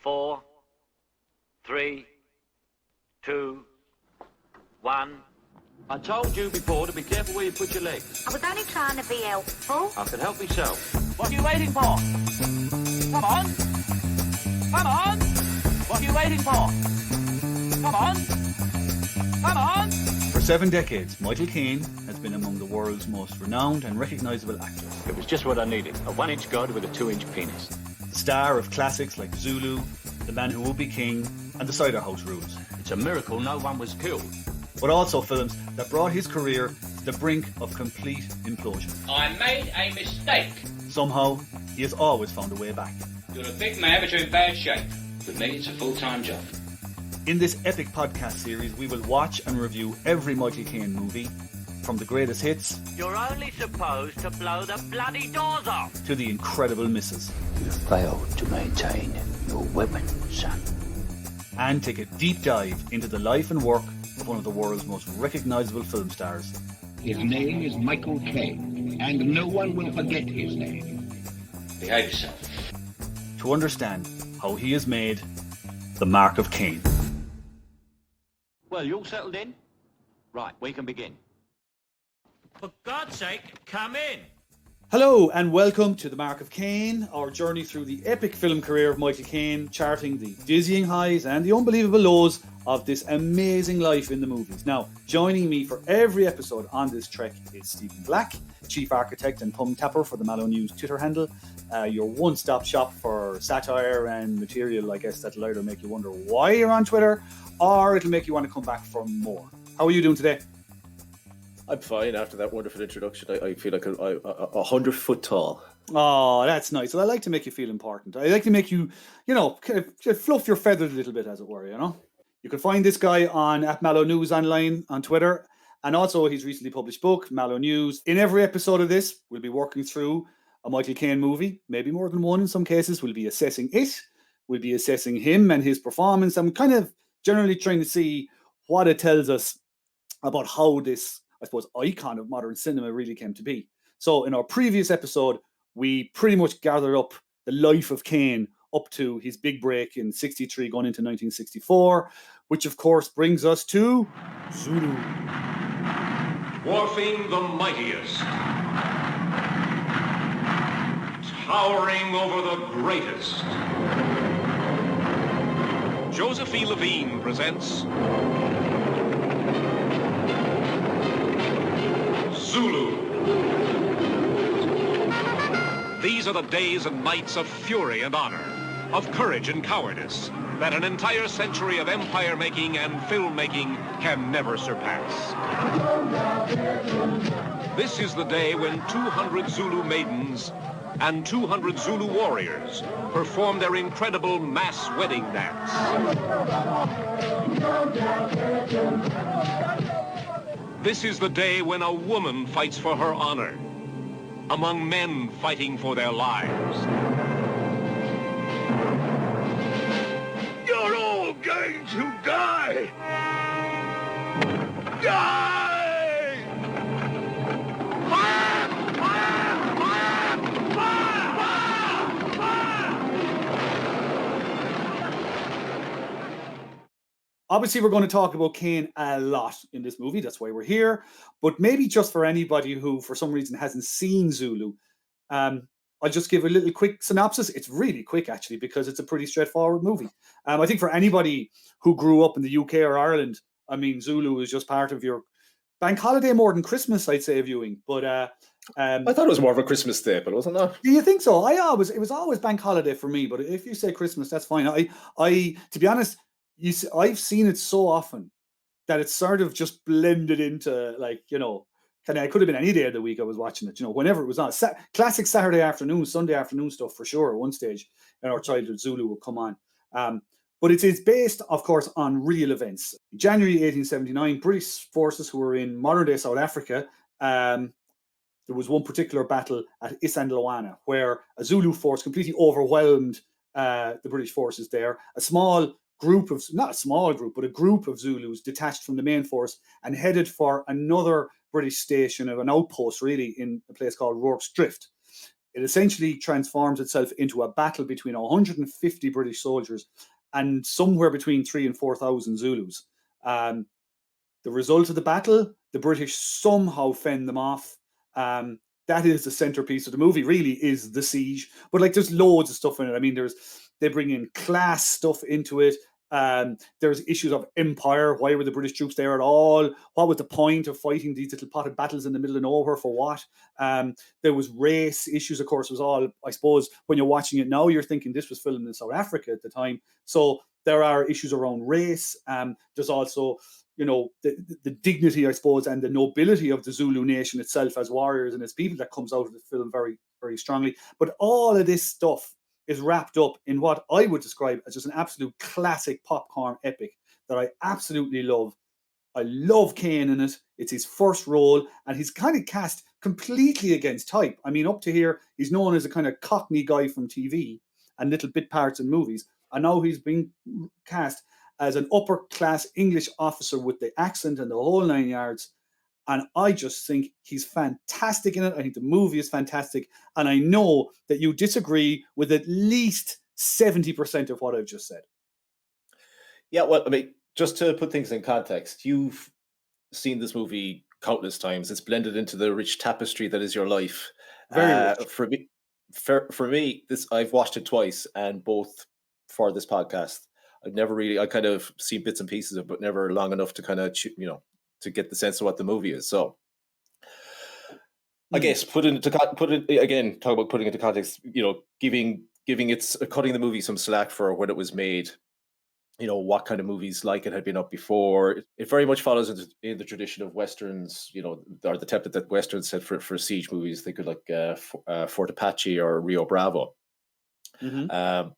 4, 3, 2, 1. I told you before to be careful where you put your legs. I was only trying to be helpful. I can help myself. What are you waiting for? Come on. Come on. What are you waiting for? Come on. Come on. For 7 decades, Michael Caine has been among the world's most renowned and recognisable actors. It was just what I needed. A 1-inch god with a 2-inch penis. The star of classics like Zulu, The Man Who Would Be King, and The Cider House Rules. It's a miracle no one was killed. But also films that brought his career to the brink of complete implosion. I made a mistake. Somehow, he has always found a way back. You're a big man, but you're in bad shape. With me, it's a full-time job. In this epic podcast series, we will watch and review every Michael Caine movie, from the greatest hits You're only supposed to blow the bloody doors off. to the incredible misses, You failed to maintain your weapon, son. and take a deep dive into the life and work of one of the world's most recognisable film stars. His name is Michael Caine, and no one will forget his name. Behave yourself. To understand how he has made the Mark of Caine. Well, you all settled in? Right, we can begin. For God's sake, come in. Hello and welcome to The Mark of Caine, our journey through the epic film career of Michael Caine, charting the dizzying highs and the unbelievable lows of this amazing life in the movies. Now, joining me for every episode on this trek is Stephen Black, Chief Architect and Thumb Tapper for the Mallow News Twitter handle, your one-stop shop for satire and material, I guess, that'll either make you wonder why you're on Twitter, or it'll make you want to come back for more. How are you doing today? I'm fine after that wonderful introduction. I feel like I'm 100 foot tall. Oh, that's nice. Well, I like to make you feel important. I like to make you, kind of fluff your feathers a little bit, as it were, You can find this guy on @Mallow News online on Twitter. And also his recently published book, Mallow News. In every episode of this, we'll be working through a Michael Caine movie, maybe more than one in some cases. We'll be assessing it. We'll be assessing him and his performance. I'm kind of generally trying to see what it tells us about how this, I suppose, icon of modern cinema really came to be. So in our previous episode, we pretty much gathered up the life of Caine up to his big break in 63 going into 1964, which of course brings us to Zulu. Dwarfing the mightiest, towering over the greatest. Joseph E. Levine presents Zulu. These are the days and nights of fury and honor, of courage and cowardice, that an entire century of empire making and filmmaking can never surpass. This is the day when 200 Zulu maidens and 200 Zulu warriors perform their incredible mass wedding dance. This is the day when a woman fights for her honor, among men fighting for their lives. You're all going to die! Die! Fire! Fire! Fire! Fire! Fire! Fire! Obviously, we're going to talk about Caine a lot in this movie. That's why we're here. But maybe just for anybody who, for some reason, hasn't seen Zulu, I'll just give a little quick synopsis. It's really quick, actually, because it's a pretty straightforward movie. I think for anybody who grew up in the UK or Ireland, I mean, Zulu is just part of your bank holiday more than Christmas, I'd say, viewing. But I thought it was more of a Christmas staple, wasn't it? do you think so? It was always bank holiday for me. But if you say Christmas, that's fine. I to be honest, I've seen it so often that it's sort of just blended into, like, it could have been any day of the week I was watching it, whenever it was on. Classic Saturday afternoon, Sunday afternoon stuff for sure. At one stage in our childhood, Zulu would come on. But it is based, of course, on real events. In January 1879, British forces who were in modern-day South Africa, there was one particular battle at Isandlwana where a Zulu force completely overwhelmed the British forces there. Not a small group, but a group of Zulus detached from the main force and headed for another British station, of an outpost really, in a place called Rorke's Drift. It essentially transforms itself into a battle between 150 British soldiers and somewhere between 3,000 and 4,000 Zulus. The result of the battle, the British somehow fend them off. That is the centerpiece of the movie, really, is the siege. But like, there's loads of stuff in it. I mean, they bring in class stuff into it. There's issues of empire. Why were the British troops there at all? What was the point of fighting these little potted battles in the middle of nowhere for what? There was race issues, of course. It was all, I suppose, when you're watching it now, you're thinking this was filmed in South Africa at the time. So there are issues around race. There's also, the dignity, I suppose, and the nobility of the Zulu nation itself as warriors and as people that comes out of the film very, very strongly. But all of this stuff is wrapped up in what I would describe as just an absolute classic popcorn epic that I absolutely love. I love Caine in it. It's his first role, and he's kind of cast completely against type. I mean, up to here, he's known as a kind of Cockney guy from TV and little bit parts in movies. And now he's been cast as an upper-class English officer with the accent and the whole 9 yards. And I just think he's fantastic in it. I think the movie is fantastic. And I know that you disagree with at least 70% of what I've just said. Yeah, well, I mean, just to put things in context, you've seen this movie countless times. It's blended into the rich tapestry that is your life. Very rich. For me, I've watched it twice, and both for this podcast. I kind of seen bits and pieces of it, but never long enough to kind of, to get the sense of what the movie is. So I guess talk about putting it into context, cutting the movie some slack for when it was made, what kind of movies like it had been up before. It very much follows in the tradition of Westerns, or the template that Westerns set for siege movies. They could like Fort Apache or Rio Bravo. Mm-hmm.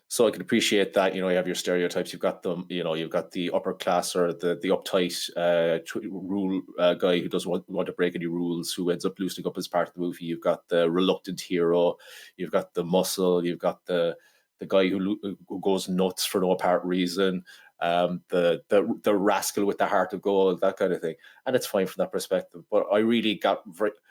So I can appreciate that, you have your stereotypes. You've got them, you've got the upper class or the uptight rule guy who doesn't want to break any rules, who ends up loosening up as part of the movie. You've got the reluctant hero. You've got the muscle. You've got the guy who goes nuts for no apparent reason. The rascal with the heart of gold, that kind of thing. And it's fine from that perspective. But I really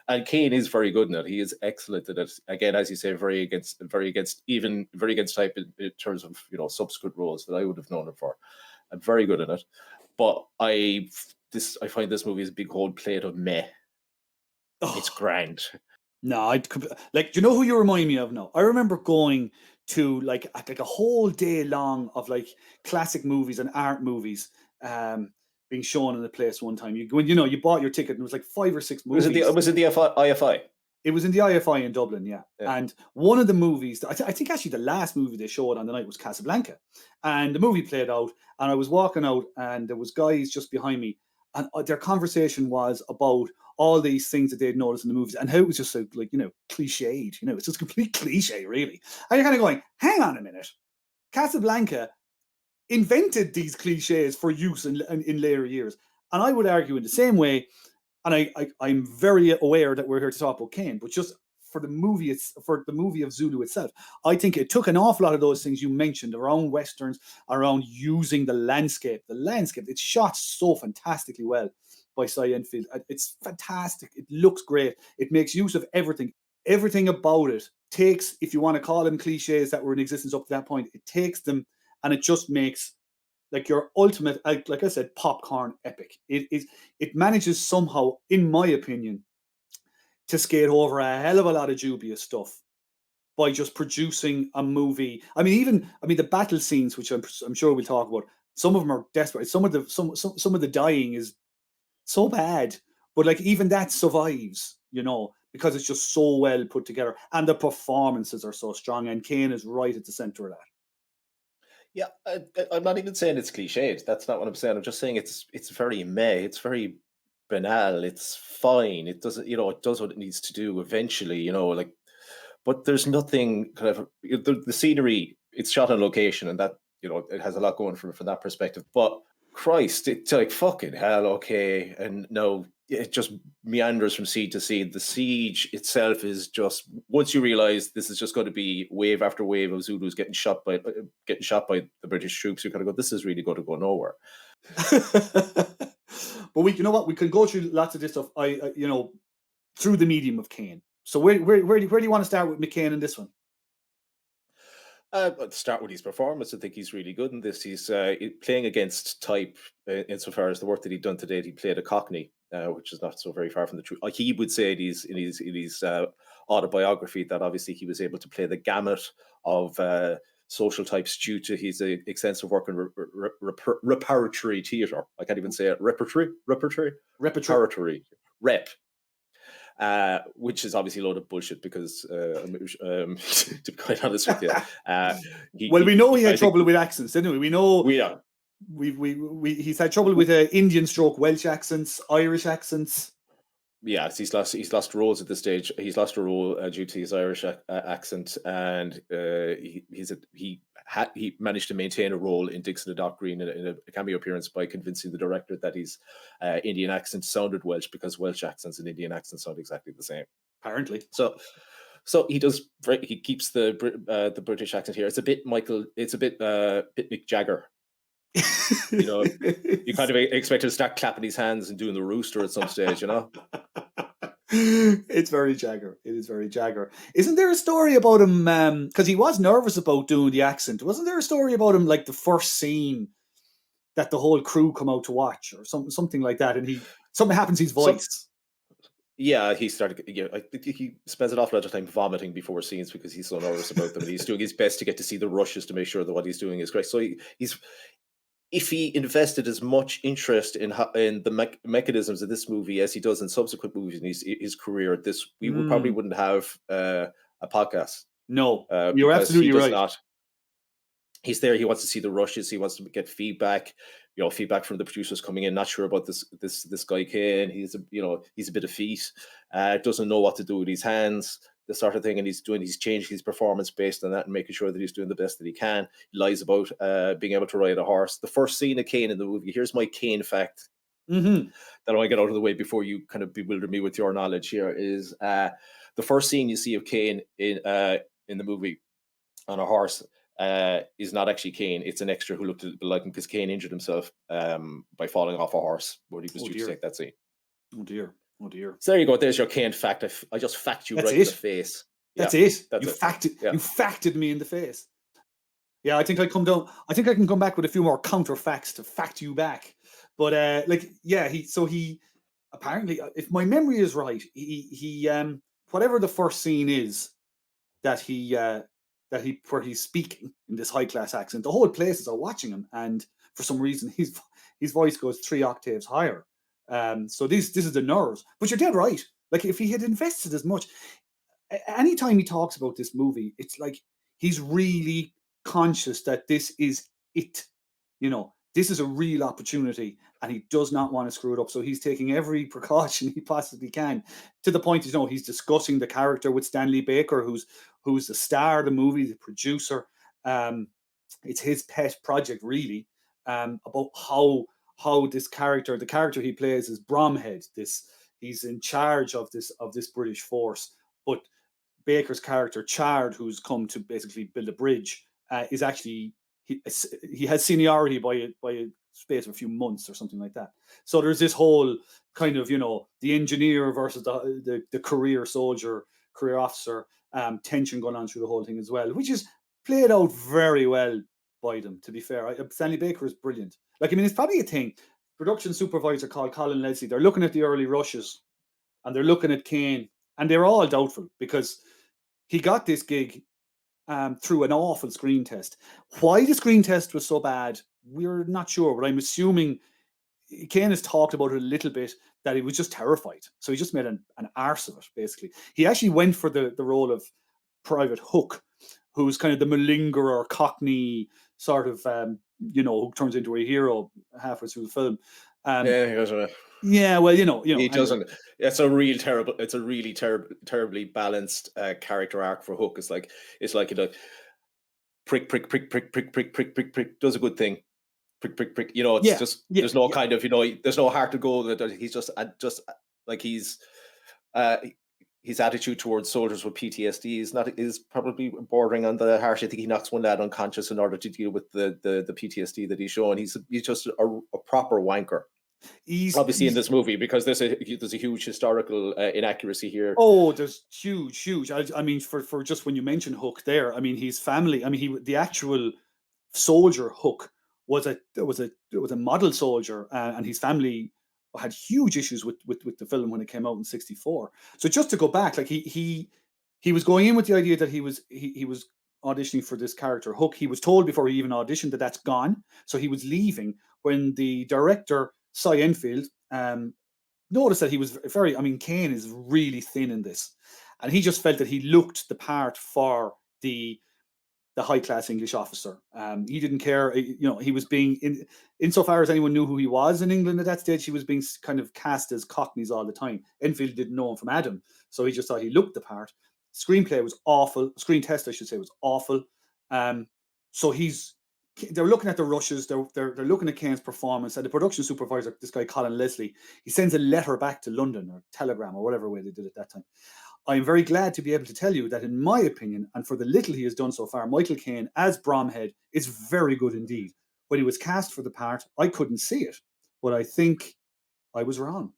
and Caine is very good in it. He is excellent in it. Again, as you say, very against type in terms of, subsequent roles that I would have known him for. I'm very good in it. But I find this movie is a big old plate of meh. It's grand. No, do you know who you remind me of now? I remember going to like a whole day long of like classic movies and art movies being shown in the place one time. You bought your ticket and it was like 5 or 6 movies. Was it the IFI? It was in the IFI in Dublin, yeah. And one of the movies, I think actually the last movie they showed on the night was Casablanca. And the movie played out, and I was walking out, and there was guys just behind me, and their conversation was about all these things that they'd noticed in the movies and how it was just so, like, cliched. It's just complete cliche, really. And you're kind of going, hang on a minute. Casablanca invented these cliches for use in later years. And I would argue in the same way, and I'm very aware that we're here to talk about Caine, but just for the movie of Zulu itself, I think it took an awful lot of those things you mentioned around Westerns, around using the landscape. The landscape, it's shot so fantastically well by Cy Enfield. It's fantastic. It looks great. It makes use of everything. Everything about it takes, if you want to call them cliches that were in existence up to that point, it takes them and it just makes like your ultimate, like I said, popcorn epic. It manages somehow, in my opinion, to skate over a hell of a lot of dubious stuff by just producing a movie. I mean, the battle scenes, which I'm sure we'll talk about, some of them are desperate. Some of the dying is so bad, but like even that survives, because it's just so well put together, and the performances are so strong, and Caine is right at the center of that. Yeah, I'm not even saying it's cliched. That's not what I'm saying. I'm just saying it's very meh. It's very banal. It's fine. It doesn't, it does what it needs to do eventually, but there's nothing kind of, the scenery, it's shot on location, and that, it has a lot going from that perspective. But Christ, it's like fucking hell, okay. And no, it just meanders from scene to scene. The siege itself is just, once you realize this is just going to be wave after wave of Zulus getting shot by the British troops, you're going to go, this is really going to go nowhere. But we can go through lots of this stuff. Through the medium of Caine. So where do you want to start with McCain in this one? Let's start with his performance. I think he's really good in this. He's playing against type insofar as the work that he'd done to date. He played a Cockney, which is not so very far from the truth. He would say in his autobiography that obviously he was able to play the gamut of social types due to his extensive work in repertory theatre. I can't even say it. Repertory. Rep. Which is obviously a load of bullshit because, to be quite honest with you, we know he had trouble with accents, didn't we? We know he's had trouble with Indian stroke Welsh accents, Irish accents. Yeah, he's lost roles at this stage. He's lost a role due to his Irish accent, and he managed to maintain a role in Dixon the Dock Green in a cameo appearance by convincing the director that his Indian accent sounded Welsh because Welsh accents and Indian accents sound exactly the same. Apparently, so he does. He keeps the British accent here. It's a bit Mick Jagger. You kind of expect him to start clapping his hands and doing the rooster at some stage, It's very Jagger. It is very Jagger. Isn't there a story about him? Because he was nervous about doing the accent. Wasn't there a story about him, like the first scene that the whole crew come out to watch, or something like that, and something happens to his voice? He started. I think he spends an awful lot of time vomiting before scenes because he's so nervous about them, and he's doing his best to get to see the rushes to make sure that what he's doing is correct. So he's. If he invested as much interest in the mechanisms of this movie as he does in subsequent movies in his career, we probably wouldn't have a podcast. No, you're absolutely right. He's there. He wants to see the rushes. He wants to get feedback. Feedback from the producers coming in. Not sure about this guy Caine. He's a bit of feet. Doesn't know what to do with his hands. The sort of thing, and he's changing his performance based on that and making sure that he's doing the best that he can. He lies about being able to ride a horse. The first scene of Caine in the movie, here's my Caine fact that I want to get out of the way before you kind of bewilder me with your knowledge here, is the first scene you see of Caine in the movie on a horse is not actually Caine. It's an extra who looked a bit like him because Caine injured himself by falling off a horse when he was due to take that scene. Oh dear. So there you go. There's your Caine fact. I just fact you right in the face. That's it. You facted me in the face. Yeah, I think I can come back with a few more counter facts to fact you back. But he apparently, if my memory is right, he whatever the first scene is that where he's speaking in this high class accent, the whole place are watching him, and for some reason his voice goes 3 octaves higher. So this is the nerves. But you're dead right. Like, if he had invested as much, anytime he talks about this movie, it's like he's really conscious that this is it. This is a real opportunity, and he does not want to screw it up. So he's taking every precaution he possibly can, to the point he's discussing the character with Stanley Baker, who's the star of the movie, the producer. It's his pet project, really, about how this character, the character he plays is Bromhead. He's in charge of this British force, but Baker's character Chard, who's come to basically build a bridge, is actually he has seniority by a space of a few months or something like that. So there's this whole kind of the engineer versus the career soldier, career officer tension going on through the whole thing as well, which is played out very well by them. To be fair, Stanley Baker is brilliant. It's probably a thing. Production supervisor called Colin Leslie. They're looking at the early rushes, and they're looking at Caine, and they're all doubtful because he got this gig through an awful screen test. Why the screen test was so bad, we're not sure, but I'm assuming Caine has talked about it a little bit, that he was just terrified. So he just made an arse of it, basically. He actually went for the role of Private Hook, who's kind of the malingerer, Cockney sort of, who turns into a hero halfway through the film. He goes, he doesn't. It's a really terribly balanced character arc for Hook. It's like prick, prick, prick, prick, prick, prick, prick, prick, prick, does a good thing. Prick, prick, prick. There's no kind of, there's no heart to go. He's just like his attitude towards soldiers with PTSD is probably bordering on the harsh. I think he knocks one lad unconscious in order to deal with the PTSD that he's showing. He's just a proper wanker. Obviously, in he's this movie, because there's a huge historical inaccuracy here. Oh, there's huge. I mean, for just when you mention Hook there, I mean, his family. I mean, the actual soldier Hook was a model soldier, and his family had huge issues with the film when it came out in '64. So just to go back, like he was going in with the idea that he was auditioning for this character Hook. He was told before he even auditioned that that's gone, so he was leaving when the director Cy Enfield noticed that he was very. I mean, Caine is really thin in this, and he just felt that he looked the part for the high class English officer. He didn't care. He was being insofar as anyone knew who he was in England at that stage. He was being kind of cast as Cockneys all the time. Enfield didn't know him from Adam, so he just thought he looked the part. Screenplay was awful. Screen test, I should say, was awful. So they're looking at the rushes. They're looking at Caine's performance, and the production supervisor, this guy Colin Leslie, he sends a letter back to London, or telegram, or whatever way they did it that time. I am very glad to be able to tell you that, in my opinion, and for the little he has done so far, Michael Caine as Bromhead is very good indeed. When he was cast for the part, I couldn't see it, but I think I was wrong.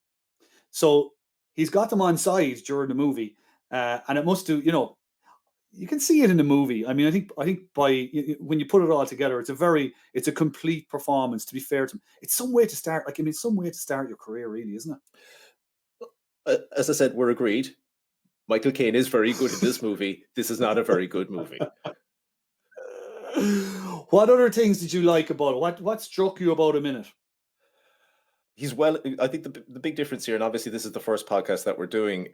So he's got them on side during the movie, and it must do. You can see it in the movie. I mean, I think when you put it all together, it's a complete performance. To be fair to him, it's some way to start. Some way to start your career, really, isn't it? As I said, we're agreed. Michael Caine is very good in this movie. This is not a very good movie. What other things did you like about it? What struck you about him in it? I think the big difference here, and obviously this is the first podcast that we're doing,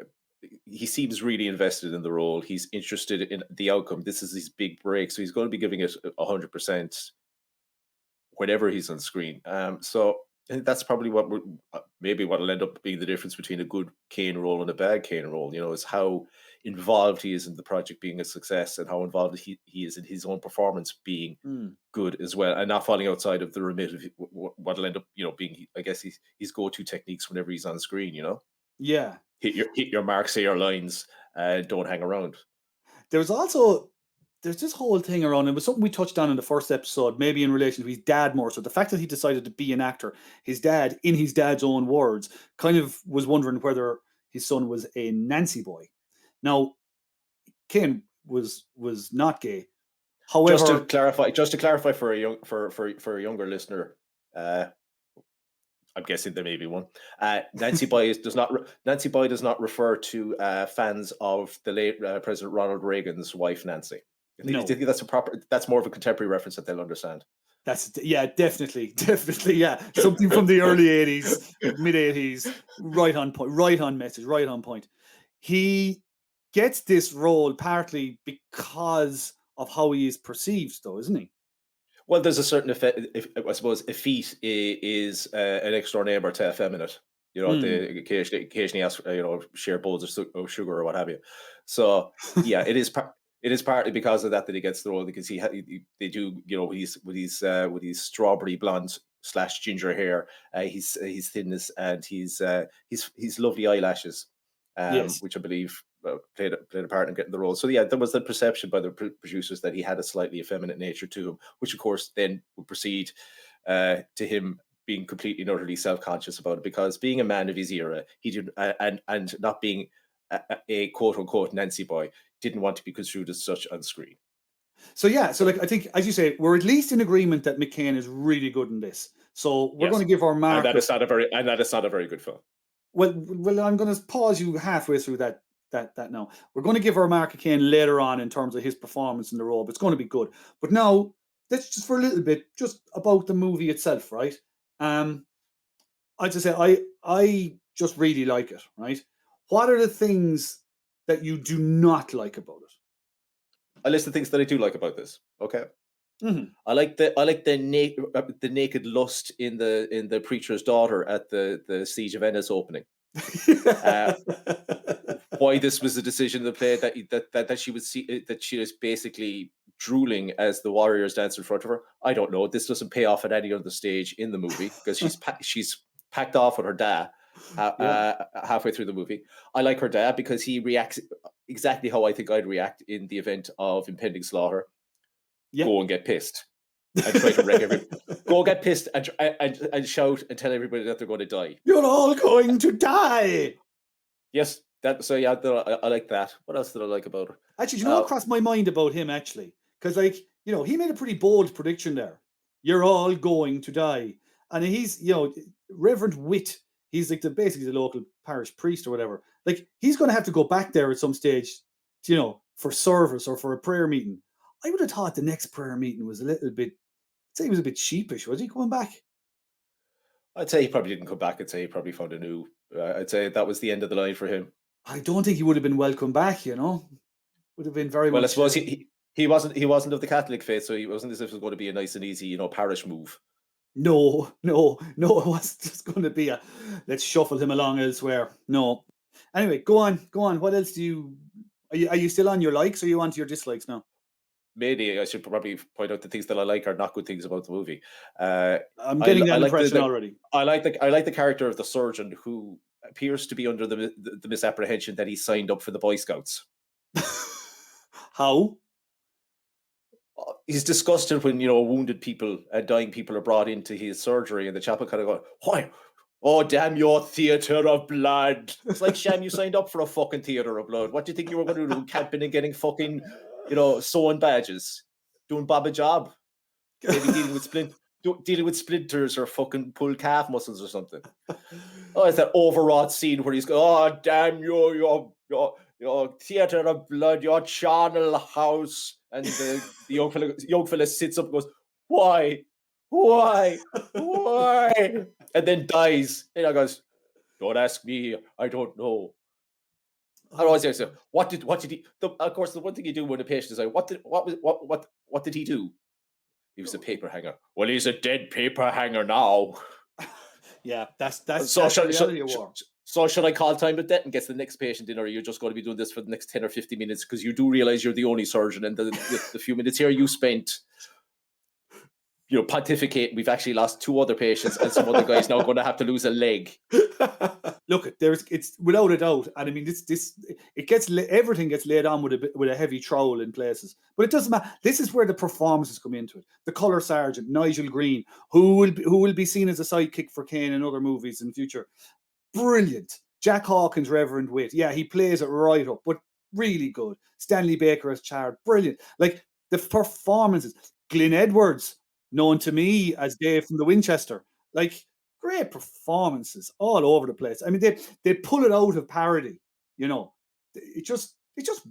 he seems really invested in the role. He's interested in the outcome. This is his big break, so he's going to be giving it 100% whenever he's on screen. So I think that's probably what'll end up being the difference between a good Caine role and a bad Caine role. Is how involved he is in the project being a success, and how involved he is in his own performance being good as well, and not falling outside of the remit of what'll end up being, I guess, his go-to techniques whenever he's on screen. Yeah, hit your mark, say your lines, don't hang around. There's this whole thing around, it was something we touched on in the first episode, maybe in relation to his dad more. So the fact that he decided to be an actor, his dad, in his dad's own words, kind of was wondering whether his son was a Nancy boy. Now, Caine was not gay. However, just to clarify for a younger listener, I'm guessing there may be one. Nancy boy does not refer to fans of the late President Ronald Reagan's wife, Nancy. I think that's more of a contemporary reference that they'll understand. Definitely, yeah. Something from the early 80s, mid 80s, right on point, right on message, right on point. He gets this role partly because of how he is perceived, though, isn't he? Well, there's a certain effect. I suppose effete is an extra neighbor to effeminate. They occasionally ask, share bowls of sugar or what have you. So yeah, it is partly because of that he gets the role, because they do, with his strawberry blonde / ginger hair, his thinness, and his lovely eyelashes, yes, which I believe played a part in getting the role. So yeah, there was the perception by the producers that he had a slightly effeminate nature to him, which of course then would proceed to him being completely and utterly self-conscious about it, because being a man of his era, he did, and not being a quote unquote Nancy boy, didn't want to be construed as such on screen. So yeah, I think, as you say, we're at least in agreement that McCain is really good in this. So we're going to give our mark. And that is not a very good film. Well, I'm going to pause you halfway through that now. We're going to give our mark again later on in terms of his performance in the role, but it's going to be good. But now, let's just for a little bit, just about the movie itself, right? I just say, I just really like it, right? What are the things that you do not like about it? I list the things that I do like about this. Okay. Mm-hmm. I like the naked lust in the preacher's daughter at the Siege of Ennis opening. Why this was a decision in the play that she would see that she is basically drooling as the warriors dance in front of her. I don't know. This doesn't pay off at any other stage in the movie, because she's packed off with her dad halfway through the movie. I like her dad because he reacts exactly how I think I'd react in the event of impending slaughter. Yep. Go and get pissed and try to wreck go get pissed and shout and tell everybody that they're going to die. You're all going to die. Yes, so yeah, I like that. What else did I like about her? Actually, do you know what crossed my mind about him, actually? Because, like, you know, he made a pretty bold prediction there. You're all going to die. And he's, you know, Reverend Witt, he's like basically the local parish priest or whatever. Like, he's going to have to go back there at some stage, you know, for service or for a prayer meeting. I would have thought the next prayer meeting was a little bit, I'd say he was a bit sheepish. Was he coming back? I'd say he probably didn't come back. I'd say he probably found a new. I'd say that was the end of the line for him. I don't think he would have been welcome back, you know. Would have been very well. Much, I suppose he wasn't of the Catholic faith, so he wasn't as if it was going to be a nice and easy, you know, parish move. No, it was just going to be a let's shuffle him along elsewhere. No. Anyway, go on. What else do you are you still on your likes or are you on to your dislikes now? Maybe I should probably point out the things that I like are not good things about the movie. I'm getting that impression already. I like the character of the surgeon who appears to be under the misapprehension that he signed up for the Boy Scouts. How? He's disgusted when, you know, wounded people and dying people are brought into his surgery, and the chaplain kind of go, "Why? Oh, damn your theatre of blood!" It's like, Sham, you signed up for a fucking theatre of blood. What do you think you were going to do? Camping and getting fucking, you know, sewing badges, doing Bob a job, maybe dealing with splinters or fucking pulled calf muscles or something. Oh, it's that overwrought scene where he's going, "Oh, damn your theatre of blood, your charnel house." And the young fella sits up and goes, Why? And then dies. And I goes, "Don't ask me. I don't know." I always say, what did he? Of course, the one thing you do when a patient is like, what did he do? He was a paper hanger. Well, he's a dead paper hanger now. Yeah, that's so the reality of war. So should I call time with that and get the next patient in, or are you just going to be doing this for the next 10 or 50 minutes? Because you do realize you're the only surgeon, and the few minutes here you spent, you know, pontificating. We've actually lost 2 other patients, and some other guy's now going to have to lose a leg. Look, it's without a doubt, and I mean everything gets laid on with a heavy trowel in places, but it doesn't matter. This is where the performances come into it. The colour sergeant Nigel Green, who will be seen as a sidekick for Caine in other movies in the future. Brilliant. Jack Hawkins, Reverend Witt. Yeah, he plays it right up, but really good. Stanley Baker as Chard. Brilliant. Like, the performances. Glyn Edwards, known to me as Dave from the Winchester. Like, great performances all over the place. I mean, they pull it out of parody, you know. It just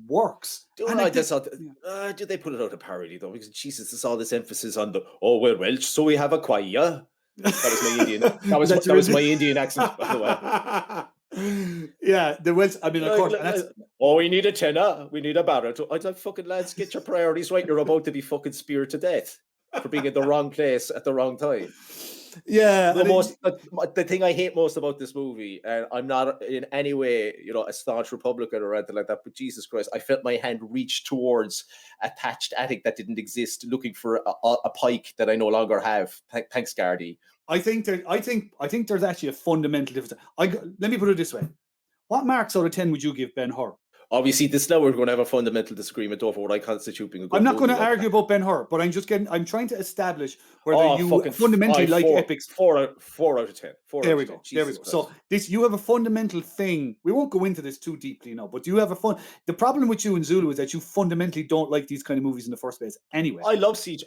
works. Do they put it out of parody, though? Because, Jesus, there's all this emphasis on the, "Oh, we're Welsh, so we have a choir." That was my Indian. That was my Indian accent, by the way. Yeah, the Welsh. I mean, of course. Oh, we need a tenor. We need a baritone. I'd like, fucking lads, get your priorities right. You're about to be fucking speared to death for being in the wrong place at the wrong time. Yeah. The thing I hate most about this movie, and I'm not in any way, you know, a staunch Republican or anything like that, but Jesus Christ, I felt my hand reach towards a thatched attic that didn't exist, looking for a pike that I no longer have. Thanks, Gardy. I think there's actually a fundamental difference. Let me put it this way: what marks out of 10 would you give Ben-Hur? Obviously, this now we're going to have a fundamental disagreement over what I constitute being a good I'm not going to movie. argue about Ben-Hur, but I'm trying to establish whether you fundamentally like epics. 4 out of 10. There we go. So you have a fundamental thing. We won't go into this too deeply now, but you have the problem with you and Zulu is that you fundamentally don't like these kind of movies in the first place. Anyway, I love Siege.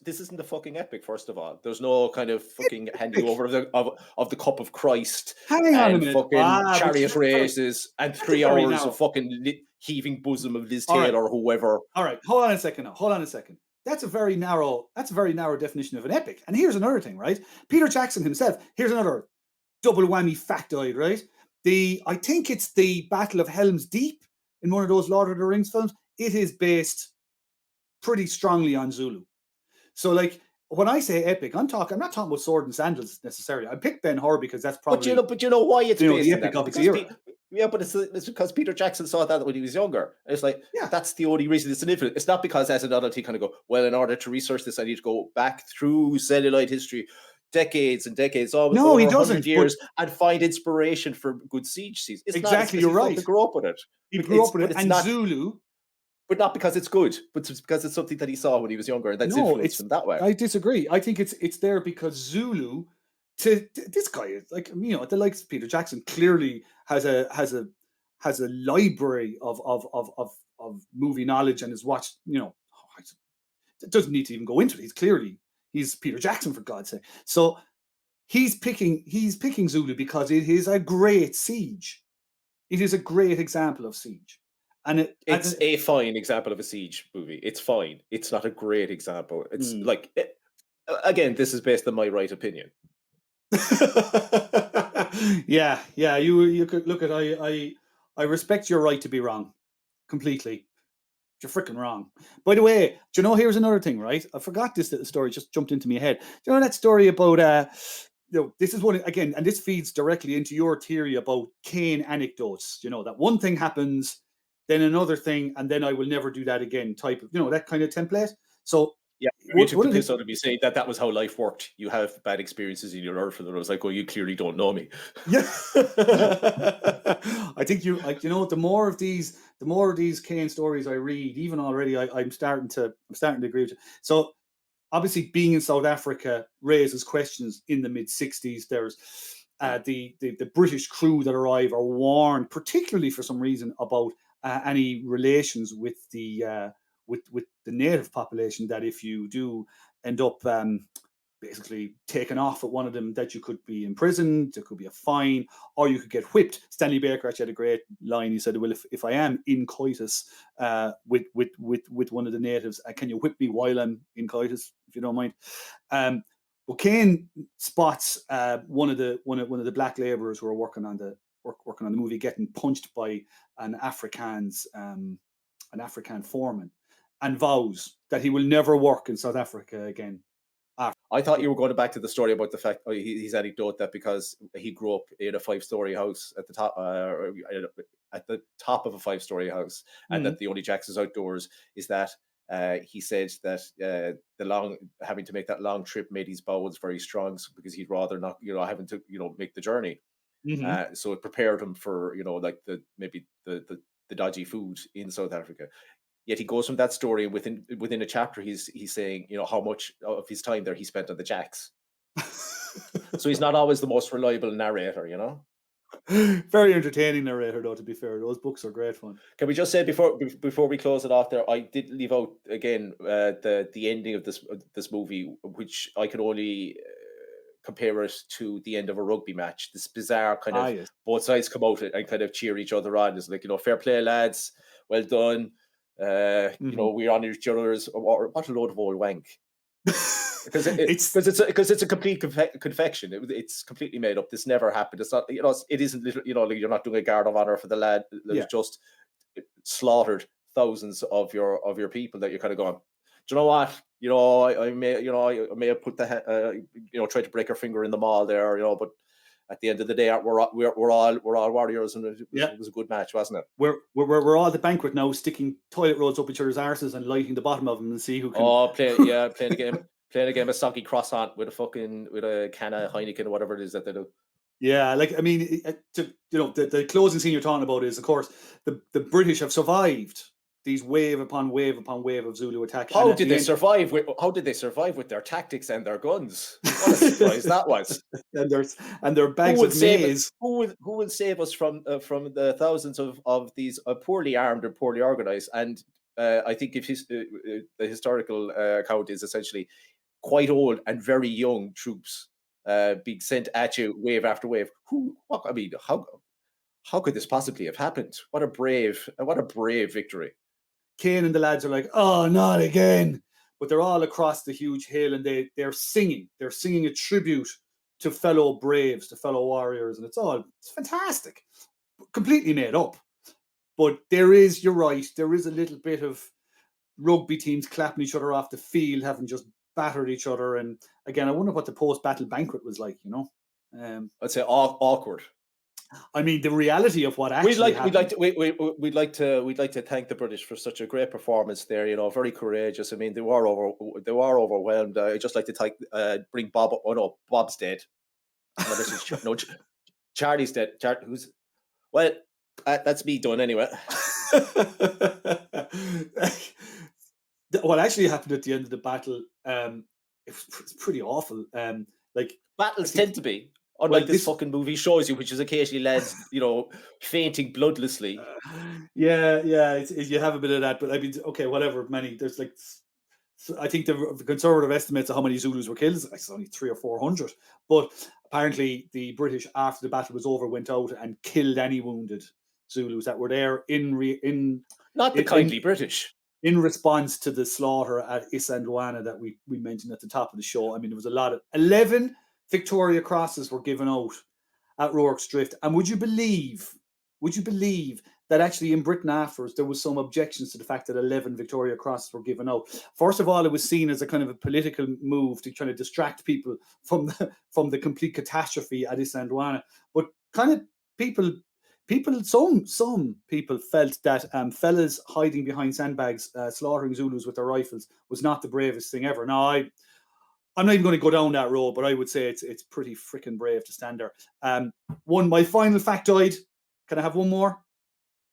This isn't a fucking epic. First of all, there's no kind of fucking handing over of the cup of Christ. Hang on a minute. Fucking chariot races and 3 hours of fucking heaving bosom of Liz Taylor or whoever. All right, hold on a second. That's a very narrow definition of an epic. And here's another thing, right? Peter Jackson himself. Here's another double whammy factoid, right? I think it's the Battle of Helm's Deep in one of those Lord of the Rings films. It is based pretty strongly on Zulu. So, like, when I say epic, I'm not talking about sword and sandals necessarily. I picked Ben-Hur because that's probably. But you know why it's based the epic of its era. Yeah, but it's because Peter Jackson saw that when he was younger. It's like, that's the only reason it's significant. It's not because as an adult he kind of go, well, in order to research this, I need to go back through cellulite history, decades and decades, no, he doesn't, years, and find inspiration for good siege scenes. It's exactly, you're right. He grew up with it. He grew up with it, and Zulu but not because it's good, but just because it's something that he saw when he was younger, and that's No, influenced him that way. I disagree. I think it's there because Zulu, this guy is like, the likes of Peter Jackson clearly has a library of movie knowledge and has watched. It doesn't need to even go into it. He's Peter Jackson, for God's sake. So he's picking Zulu because it is a great siege. It is a great example of siege. And it's a fine example of a siege movie. It's fine. It's not a great example. It's again, this is based on my right opinion. yeah. You could look at. I respect your right to be wrong, completely. You're freaking wrong. By the way, do you know? Here's another thing, right? I forgot this little story. Just jumped into my head. Do you know that story about? This is one again, and this feeds directly into your theory about Caine anecdotes. That one thing happens, then another thing, and then I will never do that again. Type of, that kind of template. So yeah, you took the piss out of me saying that was how life worked. You have bad experiences in your life, and I was like, "Oh, you clearly don't know me." Yeah, I think the more of these Caine stories I read, even already, I'm starting to agree with you. So obviously, being in South Africa raises questions in the mid-60s. There's the British crew that arrive are warned, particularly for some reason, about any relations with the native population. That if you do end up basically taken off at one of them, that you could be imprisoned, there could be a fine, or you could get whipped. Stanley Baker actually had a great line. He said, "Well, if I am in coitus with one of the natives, can you whip me while I'm in coitus, if you don't mind?" But Caine spots one of the black labourers who are working on the movie getting punched by an African foreman, and vows that he will never work in South Africa again. I thought you were going back to the story about the fact his anecdote that because he grew up in a 5-story house at the top of a 5-story house, and that the only Jackson's outdoors is that he said that having to make that long trip made his bowels very strong, because he'd rather not having to make the journey. So it prepared him for like the dodgy food in South Africa. Yet he goes from that story, and within a chapter, he's saying how much of his time there he spent on the Jacks. So he's not always the most reliable narrator, Very entertaining narrator, though. To be fair, those books are great fun. Can we just say before we close it off there, I did leave out again the ending of this movie, which I can only compare it to the end of a rugby match. This bizarre kind of yes. Both sides come out and kind of cheer each other on. It's like, fair play, lads, well done. We're on each other's. What a load of old wank! Because it's a complete confection. It's completely made up. This never happened. It's not. It isn't. Like you're not doing a guard of honor for the lad that just slaughtered thousands of your people. That you're kind of going, do you know what? I may have put tried to break her finger in the mall there. But at the end of the day, we're all warriors, and it was a good match, wasn't it? We're all at the banquet now, sticking toilet rolls up each other's arses and lighting the bottom of them and see who can. Playing a game of soggy croissant with a can of Heineken or whatever it is that they do. Yeah, the closing scene you're talking about is, of course, the British have survived these wave upon wave upon wave of Zulu attack. How did they survive with their tactics and their guns? What a surprise that was! and their bags of maize. Who will save us from the thousands of these poorly armed and poorly organized? And I think if the historical account is essentially quite old and very young troops being sent at you wave after wave. How could this possibly have happened? What a brave victory! Caine and the lads are like, "Oh, not again!" But they're all across the huge hill, and they're singing. They're singing a tribute to fellow braves, to fellow warriors, and it's fantastic, completely made up. But you're right. There is a little bit of rugby teams clapping each other off the field, having just battered each other. And again, I wonder what the post-battle banquet was like. I'd say awkward. I mean, the reality of what actually happened. We'd like to thank the British for such a great performance there. Very courageous. I mean, they were overwhelmed. I'd just like to bring Bob up. Oh no, Bob's dead. No, Charlie's dead. That's me done anyway. What actually happened at the end of the battle, it's pretty awful. Like Battles I think- tend to be. Unlike Well, this this- fucking movie shows you, which is occasionally lads, fainting bloodlessly. yeah, you have a bit of that, but I mean, okay, whatever. There's like, I think the conservative estimates of how many Zulus were killed is only 300 or 400. But apparently, the British, after the battle was over, went out and killed any wounded Zulus that were there Not the kindly British. in response to the slaughter at Isandlwana that we mentioned at the top of the show. I mean, there was a lot of 11 Victoria Crosses were given out at Rorke's Drift. And would you believe that actually in Britain afterwards, there was some objections to the fact that 11 Victoria Crosses were given out? First of all, it was seen as a kind of a political move to kind of distract people from the complete catastrophe at Isandlwana. But kind of some people felt that fellas hiding behind sandbags, slaughtering Zulus with their rifles was not the bravest thing ever. Now, I'm not even going to go down that road, but I would say it's pretty freaking brave to stand there. My final factoid. Can I have one more?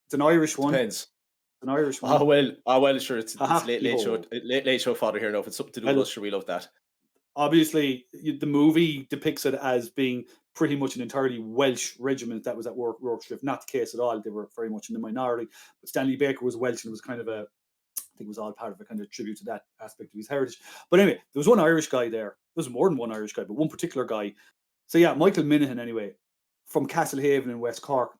It's an Irish one. Depends. It's an Irish one. Well, sure. It's late show fodder here now. If it's something to do with us, sure, we love that. Obviously, the movie depicts it as being pretty much an entirely Welsh regiment that was at Rorke's Drift. Not the case at all. They were very much in the minority. But Stanley Baker was Welsh, and it was kind of I think it was all part of a kind of tribute to that aspect of his heritage. But anyway, there was one Irish guy there. There was more than one Irish guy, but one particular guy. So yeah, Michael Minahan, anyway, from Castlehaven in West Cork,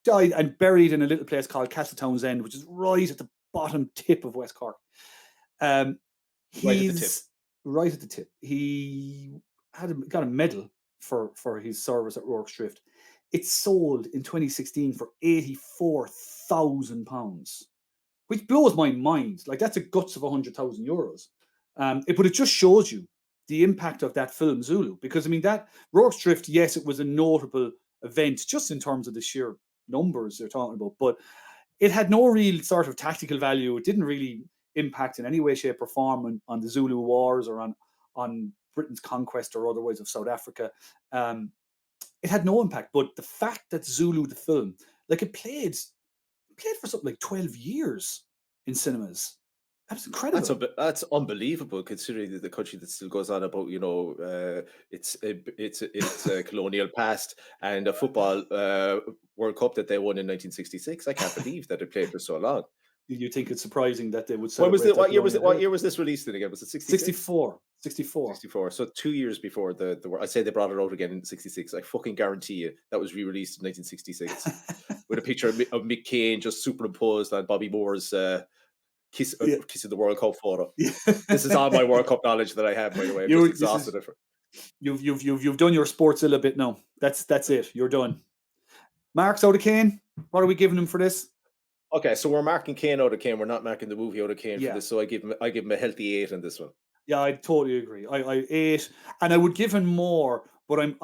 died and buried in a little place called Castletown's End, which is right at the bottom tip of West Cork. He's right at the tip. He got a medal for his service at Rorke's Drift. It sold in 2016 for £84,000. Which blows my mind. Like, that's a guts of €100,000. But it just shows you the impact of that film Zulu. Because I mean, that Rorke's Drift, yes, it was a notable event just in terms of the sheer numbers they're talking about, but it had no real sort of tactical value. It didn't really impact in any way, shape, or form on the Zulu Wars or on Britain's conquest or otherwise of South Africa. It had no impact. But the fact that Zulu, the film, like, it played for something like 12 years in cinemas. That's incredible. That's unbelievable, considering the country that still goes on about it's a colonial past and a football World Cup that they won in 1966. I can't believe that it played for so long. You think it's surprising that they would? What year was this released in again? Was it 64? 64. So 2 years before the I say they brought it out again in 66. I fucking guarantee you that was re-released in 1966 with a picture of Mick Caine just superimposed on Bobby Moore's kiss of the World Cup photo. Yeah. This is all my World Cup knowledge that I have, by the way. I'm just exhausted. You've done your Sportszilla bit now. That's it. You're done. Marks out of Caine. What are we giving him for this? Okay, so we're marking Caine out of Caine. We're not marking the movie out of Caine for this. So I give him a healthy 8 on this one. Yeah, I totally agree. I 8, and I would give him more, but I'm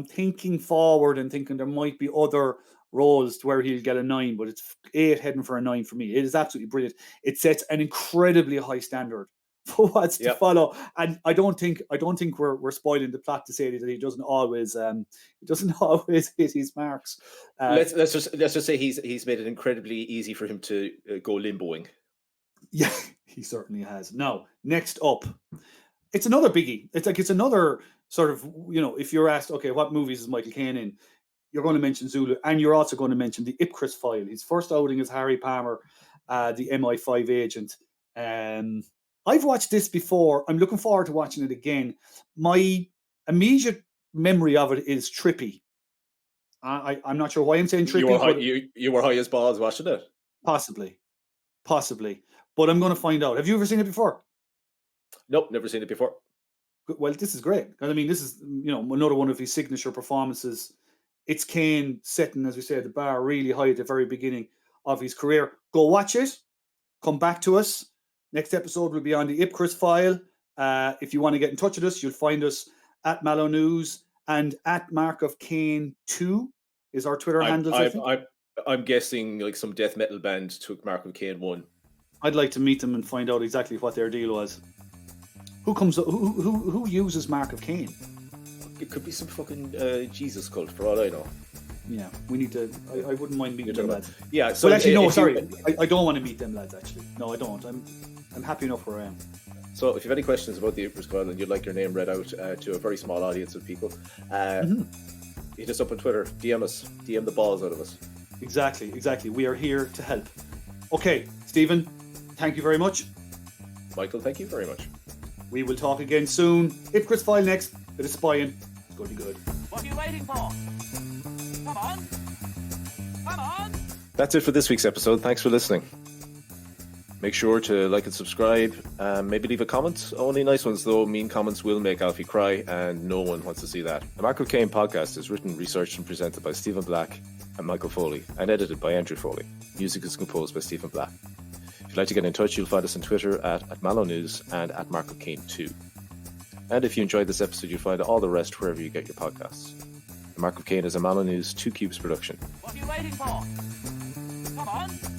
thinking forward and thinking there might be other roles where he'll get a 9, but it's 8 heading for a 9 for me. It is absolutely brilliant. It sets an incredibly high standard for what's to follow, and I don't think we're spoiling the plot to say that he doesn't always hit his marks. Let's just say he's made it incredibly easy for him to go limboing. Yeah, he certainly has. Now, next up, it's another biggie. It's another sort of, if you're asked, okay, what movies is Michael Caine in? You're going to mention Zulu, and you're also going to mention the Ipcris File. His first outing as Harry Palmer, the MI5 agent. I've watched this before. I'm looking forward to watching it again. My immediate memory of it is trippy. I'm not sure why I'm saying trippy. You were high as balls watching it? Possibly. But I'm going to find out. Have you ever seen it before? Nope, never seen it before. Well, this is great. I mean, this is another one of his signature performances. It's Caine setting, as we say, the bar really high at the very beginning of his career. Go watch it. Come back to us. Next episode will be on the Ipcris File. If you want to get in touch with us, you'll find us at Mallow News and at Mark of Caine 2 is our Twitter handles. I'm guessing like some death metal band took Mark of Caine 1. I'd like to meet them and find out exactly what their deal was. Who uses Mark of Caine? It could be some fucking Jesus cult, for all I know. Yeah, we need to. I wouldn't mind meeting them lads. Yeah. So Well, actually, no. if you- Sorry, I don't want to meet them lads. Actually, no, I don't. I'm happy enough where I am. So if you have any questions about the Emperor's Coil and you'd like your name read out to a very small audience of people, hit us up on Twitter, DM us, DM the balls out of us. Exactly. We are here to help. Okay, Stephen, thank you very much. Michael, thank you very much. We will talk again soon. Hypocrite's File next. Bit of spying. It's going to be good. What are you waiting for? Come on. Come on. That's it for this week's episode. Thanks for listening. Make sure to like and subscribe. Maybe leave a comment. Only nice ones, though. Mean comments will make Alfie cry, and no one wants to see that. The Mark of Caine podcast is written, researched, and presented by Stephen Black and Michael Foley, and edited by Andrew Foley. Music is composed by Stephen Black. If you'd like to get in touch, you'll find us on Twitter at Mallow News and at Mark of Caine 2. And if you enjoyed this episode, you'll find all the rest wherever you get your podcasts. The Mark of Caine is a Mallow News 2 Cubes production. What are you waiting for? Come on.